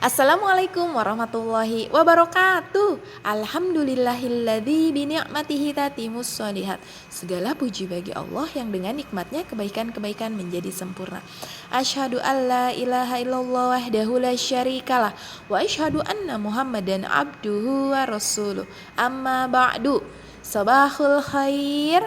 Assalamualaikum warahmatullahi wabarakatuh. Alhamdulillahilladzi bini'matihi tatimmus sholihat. Segala puji bagi Allah yang dengan nikmatnya kebaikan-kebaikan menjadi sempurna. Asyhadu alla ilaha illallah wahdahu la syarikalah wa asyhadu anna Muhammadan abduhu wa rasuluh. Amma ba'du. Sabahul khair,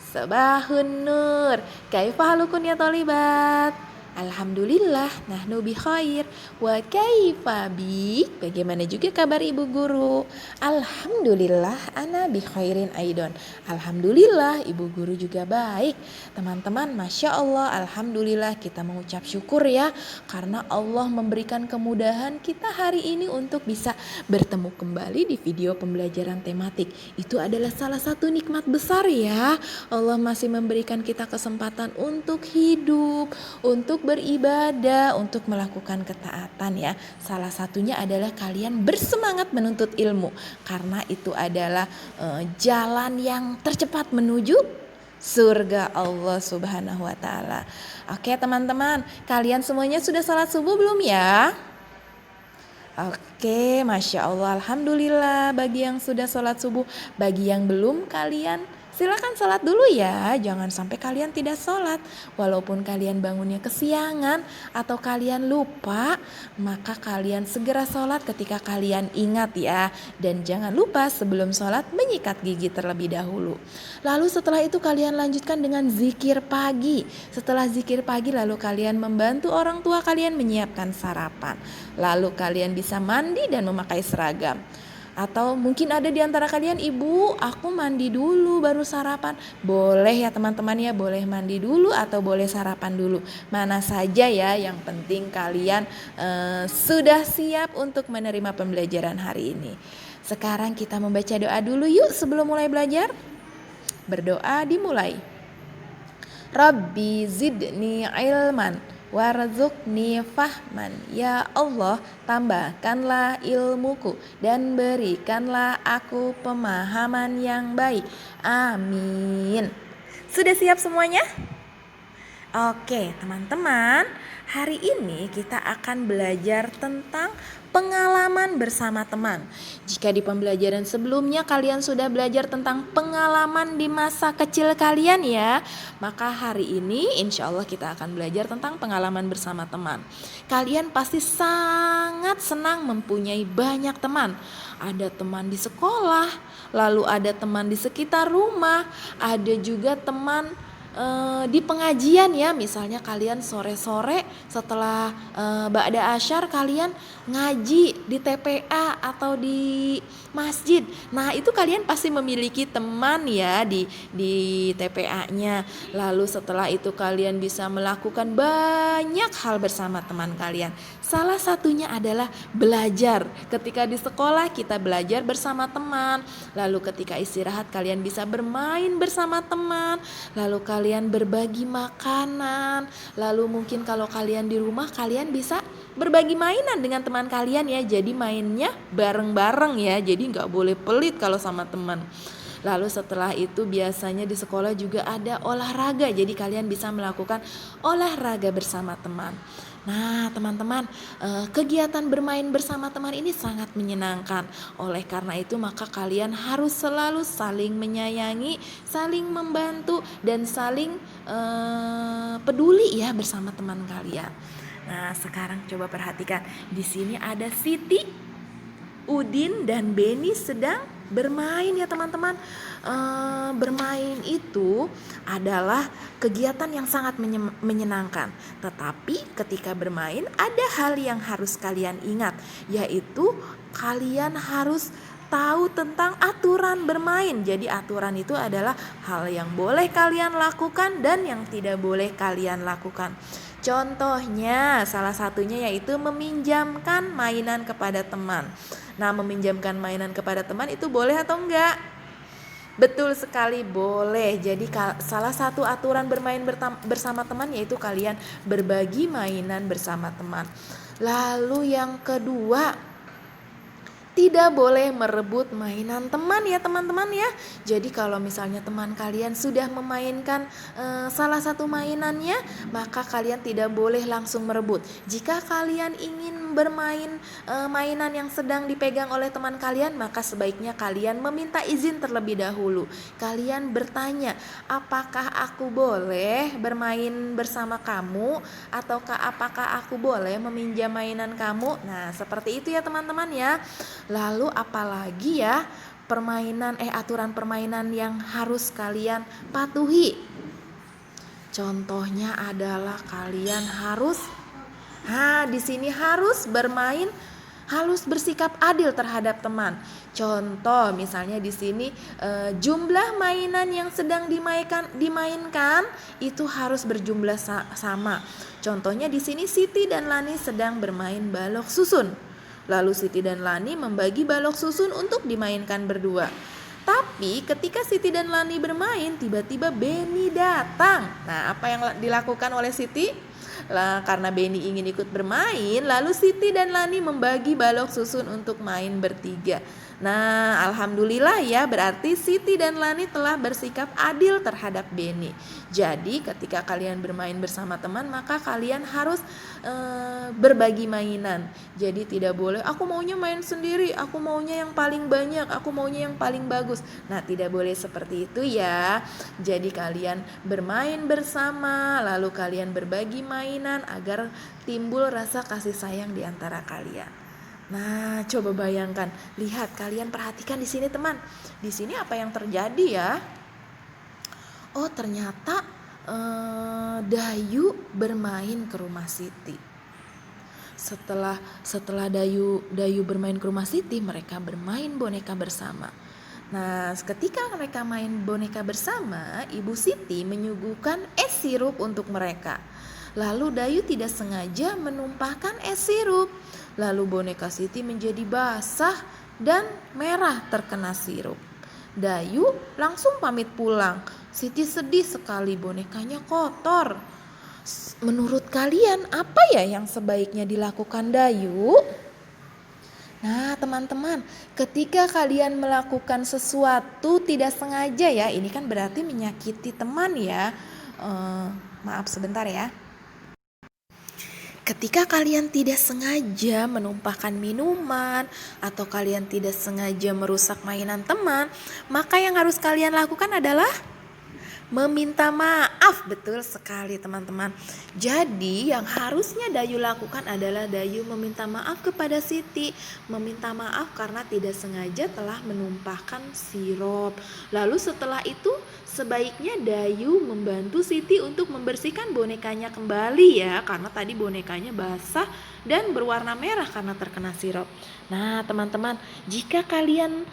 sabahun nur. Kaifa halukum ya thalibat? Alhamdulillah, nahnu bi khair. Wa kaifa bik? Bagaimana juga kabar ibu guru? Alhamdulillah, ana bi khairin aidon. Alhamdulillah, ibu guru juga baik. Teman-teman, Masya Allah, Alhamdulillah kita mengucap syukur ya. Karena Allah memberikan kemudahan kita hari ini untuk bisa bertemu kembali di video pembelajaran tematik. Itu adalah salah satu nikmat besar ya. Allah masih memberikan kita kesempatan untuk hidup, untuk beribadah, untuk melakukan ketaatan ya. Salah satunya adalah kalian bersemangat menuntut ilmu, karena itu adalah jalan yang tercepat menuju surga Allah Subhanahu wa taala. Oke teman-teman, kalian semuanya sudah salat subuh belum ya? Oke, Masya Allah, Alhamdulillah bagi yang sudah sholat subuh. Bagi yang belum, kalian silakan sholat dulu ya. Jangan sampai kalian tidak sholat. Walaupun kalian bangunnya kesiangan atau kalian lupa, maka kalian segera sholat ketika kalian ingat ya. Dan jangan lupa sebelum sholat menyikat gigi terlebih dahulu. Lalu setelah itu kalian lanjutkan dengan zikir pagi. Setelah zikir pagi lalu kalian membantu orang tua kalian menyiapkan sarapan. Lalu kalian bisa mandi dan memakai seragam. Atau mungkin ada di antara kalian, ibu aku mandi dulu baru sarapan. Boleh ya teman-teman ya, boleh mandi dulu atau boleh sarapan dulu. Mana saja ya, yang penting kalian sudah siap untuk menerima pembelajaran hari ini. Sekarang kita membaca doa dulu yuk sebelum mulai belajar. Berdoa dimulai. Rabbi zidni ilman warzuqni fahman. Ya Allah, tambahkanlah ilmuku dan berikanlah aku pemahaman yang baik. Amin. Sudah siap semuanya? Oke teman-teman, hari ini kita akan belajar tentang pengalaman bersama teman. Jika di pembelajaran sebelumnya kalian sudah belajar tentang pengalaman di masa kecil kalian ya, maka hari ini insya Allah kita akan belajar tentang pengalaman bersama teman. Kalian pasti sangat senang mempunyai banyak teman. Ada teman di sekolah, lalu ada teman di sekitar rumah, ada juga teman di pengajian ya. Misalnya kalian sore-sore setelah ba'da asyar kalian ngaji di TPA atau di masjid. Nah itu kalian pasti memiliki teman ya di TPA-nya. Lalu setelah itu kalian bisa melakukan banyak hal bersama teman kalian. Salah satunya adalah belajar. Ketika di sekolah kita belajar bersama teman. Lalu ketika istirahat kalian bisa bermain bersama teman. Lalu kalian berbagi makanan. Lalu mungkin kalau kalian di rumah kalian bisa berbagi mainan dengan teman kalian ya. Jadi mainnya bareng-bareng ya. Jadi gak boleh pelit kalau sama teman. Lalu setelah itu biasanya di sekolah juga ada olahraga. Jadi kalian bisa melakukan olahraga bersama teman. Nah teman-teman, kegiatan bermain bersama teman ini sangat menyenangkan. Oleh karena itu maka kalian harus selalu saling menyayangi, saling membantu dan saling peduli ya bersama teman kalian. Nah sekarang coba perhatikan, di sini ada Siti, Udin dan Beni sedang bermain ya teman-teman. Bermain itu adalah kegiatan yang sangat menyenangkan. Tetapi ketika bermain ada hal yang harus kalian ingat, yaitu kalian harus tahu tentang aturan bermain. Jadi aturan itu adalah hal yang boleh kalian lakukan dan yang tidak boleh kalian lakukan. Contohnya salah satunya yaitu meminjamkan mainan kepada teman. Nah meminjamkan mainan kepada teman itu boleh atau enggak? Betul sekali, boleh. Jadi salah satu aturan bermain bersama teman yaitu kalian berbagi mainan bersama teman. Lalu yang kedua, Tidak boleh merebut mainan teman ya teman-teman ya. Jadi kalau misalnya teman kalian sudah memainkan salah satu mainannya, maka kalian tidak boleh langsung merebut. Jika kalian ingin bermain mainan yang sedang dipegang oleh teman kalian, maka sebaiknya kalian meminta izin terlebih dahulu. Kalian bertanya, apakah aku boleh bermain bersama kamu, ataukah apakah aku boleh meminjam mainan kamu. Nah seperti itu ya teman-teman ya. Lalu apalagi ya aturan permainan yang harus kalian patuhi. Contohnya adalah kalian di sini harus bersikap adil terhadap teman. Contoh misalnya di sini jumlah mainan yang sedang dimainkan itu harus berjumlah sama. Contohnya di sini Siti dan Lani sedang bermain balok susun. Lalu Siti dan Lani membagi balok susun untuk dimainkan berdua. Tapi ketika Siti dan Lani bermain, tiba-tiba Beni datang. Nah, apa yang dilakukan oleh Siti? Karena Beni ingin ikut bermain, lalu Siti dan Lani membagi balok susun untuk main bertiga. Nah, alhamdulillah ya, berarti Siti dan Lani telah bersikap adil terhadap Beni. Jadi ketika kalian bermain bersama teman, maka kalian harus berbagi mainan. Jadi tidak boleh aku maunya main sendiri, aku maunya yang paling banyak, aku maunya yang paling bagus. Nah, tidak boleh seperti itu ya. Jadi kalian bermain bersama, lalu kalian berbagi mainan agar timbul rasa kasih sayang di antara kalian. Nah, coba bayangkan, lihat, kalian perhatikan di sini teman. Di sini apa yang terjadi ya? Oh, ternyata Dayu bermain ke rumah Siti. Setelah Dayu bermain ke rumah Siti, mereka bermain boneka bersama. Nah, ketika mereka main boneka bersama, Ibu Siti menyuguhkan es sirup untuk mereka. Lalu Dayu tidak sengaja menumpahkan es sirup. Lalu boneka Siti menjadi basah dan merah terkena sirup. Dayu langsung pamit pulang. Siti sedih sekali, bonekanya kotor. Menurut kalian apa ya yang sebaiknya dilakukan Dayu? Nah teman-teman, ketika kalian melakukan sesuatu tidak sengaja ya, ini kan berarti menyakiti teman ya. Maaf sebentar ya. Ketika kalian tidak sengaja menumpahkan minuman atau kalian tidak sengaja merusak mainan teman, maka yang harus kalian lakukan adalah meminta maaf. Betul sekali teman-teman. Jadi yang harusnya Dayu lakukan adalah Dayu meminta maaf kepada Siti. Meminta maaf karena tidak sengaja telah menumpahkan sirup. Lalu setelah itu sebaiknya Dayu membantu Siti untuk membersihkan bonekanya kembali ya, karena tadi bonekanya basah dan berwarna merah karena terkena sirup. Nah teman-teman, jika kalian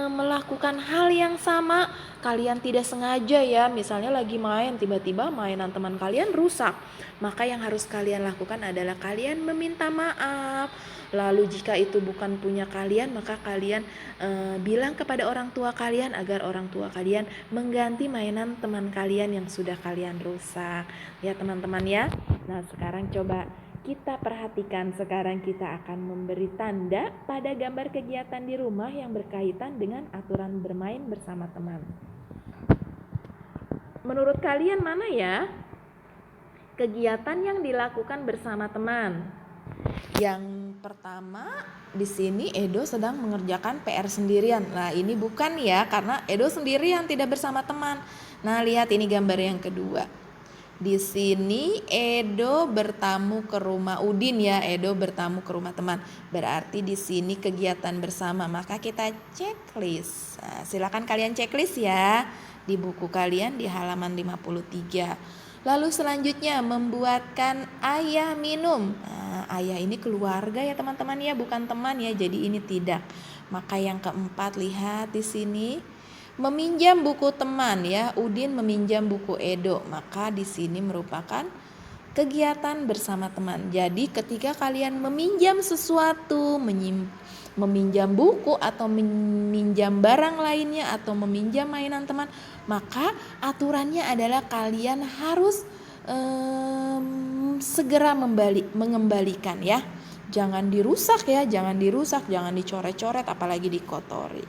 melakukan hal yang sama, kalian tidak sengaja ya, misalnya lagi main, tiba-tiba mainan teman kalian rusak, maka yang harus kalian lakukan adalah kalian meminta maaf. Lalu jika itu bukan punya kalian, maka kalian bilang kepada orang tua kalian agar orang tua kalian mengganti mainan teman kalian yang sudah kalian rusak. Ya teman-teman ya. Nah sekarang coba kita perhatikan, sekarang kita akan memberi tanda pada gambar kegiatan di rumah yang berkaitan dengan aturan bermain bersama teman. Menurut kalian mana ya kegiatan yang dilakukan bersama teman? Yang pertama di sini Edo sedang mengerjakan PR sendirian. Nah ini bukan ya, karena Edo sendirian tidak bersama teman. Nah lihat ini gambar yang kedua. Di sini Edo bertamu ke rumah Udin ya, Edo bertamu ke rumah teman. Berarti di sini kegiatan bersama, maka kita checklist. Nah, silakan kalian checklist ya di buku kalian di halaman 53. Lalu selanjutnya membuatkan ayah minum. Nah, ayah ini keluarga ya teman-teman ya, bukan teman ya. Jadi ini tidak. Maka yang keempat lihat di sini meminjam buku teman ya. Udin meminjam buku Edo. Maka di sini merupakan kegiatan bersama teman. Jadi ketika kalian meminjam sesuatu, meminjam buku atau meminjam barang lainnya atau meminjam mainan teman, maka aturannya adalah kalian harus segera mengembalikan ya. Jangan dirusak ya, jangan dirusak, jangan dicoret-coret apalagi dikotori.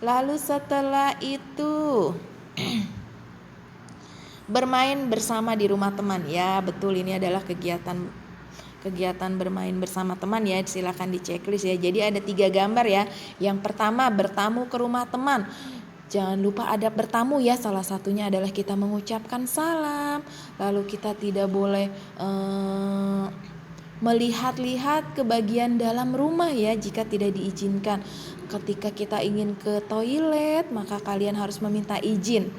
Lalu setelah itu bermain bersama di rumah teman. Ya, betul, ini adalah kegiatan bermain bersama teman ya, silakan di checklist ya. Jadi ada 3 gambar ya. Yang pertama, bertamu ke rumah teman. Jangan lupa adab bertamu ya, salah satunya adalah kita mengucapkan salam. Lalu kita tidak boleh melihat-lihat ke bagian dalam rumah ya jika tidak diizinkan. Ketika kita ingin ke toilet, maka kalian harus meminta izin.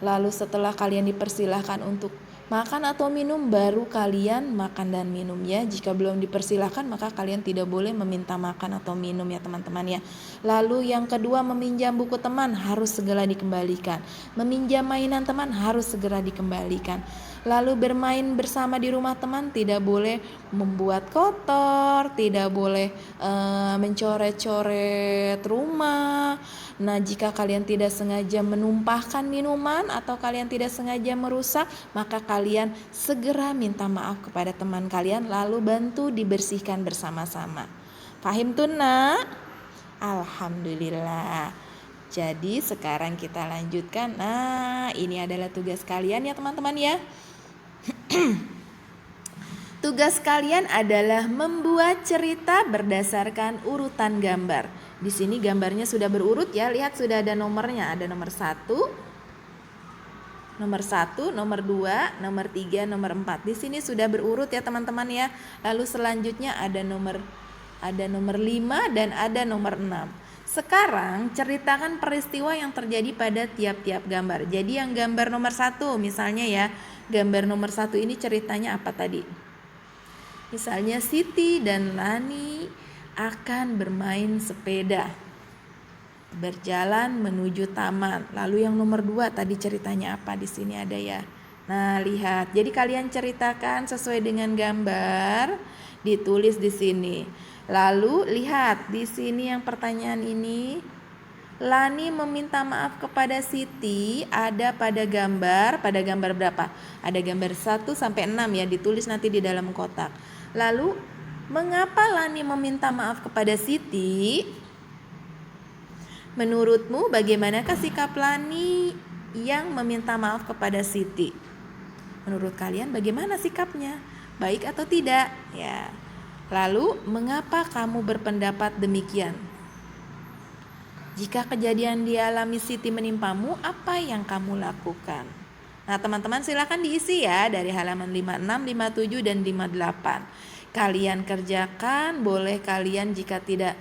Lalu setelah kalian dipersilahkan untuk makan atau minum, baru kalian makan dan minum ya. Jika belum dipersilahkan, maka kalian tidak boleh meminta makan atau minum ya teman-teman ya. Lalu yang kedua, meminjam buku teman harus segera dikembalikan. Meminjam mainan teman harus segera dikembalikan. Lalu bermain bersama di rumah teman tidak boleh membuat kotor, tidak boleh mencoret-coret rumah. Nah, jika kalian tidak sengaja menumpahkan minuman atau kalian tidak sengaja merusak, maka kalian segera minta maaf kepada teman kalian lalu bantu dibersihkan bersama-sama. Paham tuh nak? Alhamdulillah. Jadi sekarang kita lanjutkan. Nah, ini adalah tugas kalian ya teman-teman ya. Tugas kalian adalah membuat cerita berdasarkan urutan gambar. Di sini gambarnya sudah berurut ya, lihat sudah ada nomornya, ada nomor 1, nomor 2, nomor 3, nomor 4. Di sini sudah berurut ya teman-teman ya. Lalu selanjutnya ada nomor 5 dan ada nomor 6. Sekarang ceritakan peristiwa yang terjadi pada tiap-tiap gambar. Jadi yang gambar nomor 1 misalnya ya, gambar nomor 1 ini ceritanya apa tadi? Misalnya Siti dan Lani akan bermain sepeda, berjalan menuju taman. Lalu yang nomor 2 tadi ceritanya apa? Di sini ada ya. Nah, lihat. Jadi kalian ceritakan sesuai dengan gambar, ditulis di sini. Lalu lihat di sini yang pertanyaan ini, Lani meminta maaf kepada Siti ada pada gambar berapa? Ada gambar 1 sampai 6 ya, ditulis nanti di dalam kotak. Lalu mengapa Lani meminta maaf kepada Siti? Menurutmu bagaimanakah sikap Lani yang meminta maaf kepada Siti? Menurut kalian bagaimana sikapnya? Baik atau tidak? Ya. Lalu, mengapa kamu berpendapat demikian? Jika kejadian dialami Siti menimpamu, apa yang kamu lakukan? Nah, teman-teman silakan diisi ya dari halaman 56, 57 dan 58. Kalian kerjakan, boleh kalian jika tidak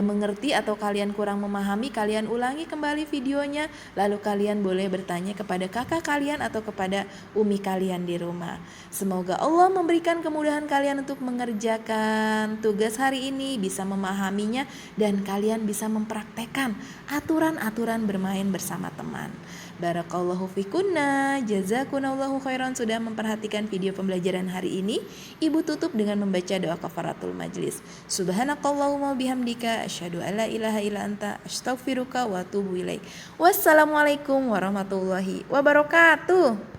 mengerti atau kalian kurang memahami, kalian ulangi kembali videonya, lalu kalian boleh bertanya kepada kakak kalian atau kepada umi kalian di rumah. Semoga Allah memberikan kemudahan kalian untuk mengerjakan tugas hari ini, bisa memahaminya, dan kalian bisa mempraktekkan aturan-aturan bermain bersama teman. Barakallahu fikunna, jazakunallahu khairan sudah memperhatikan video pembelajaran hari ini. Ibu tutup dengan membaca doa kafaratul majlis. Subhanakallahumma bihamdika asyhadu alla ilaha illa anta astaghfiruka wa atubu ilaik. Wassalamualaikum warahmatullahi wabarakatuh.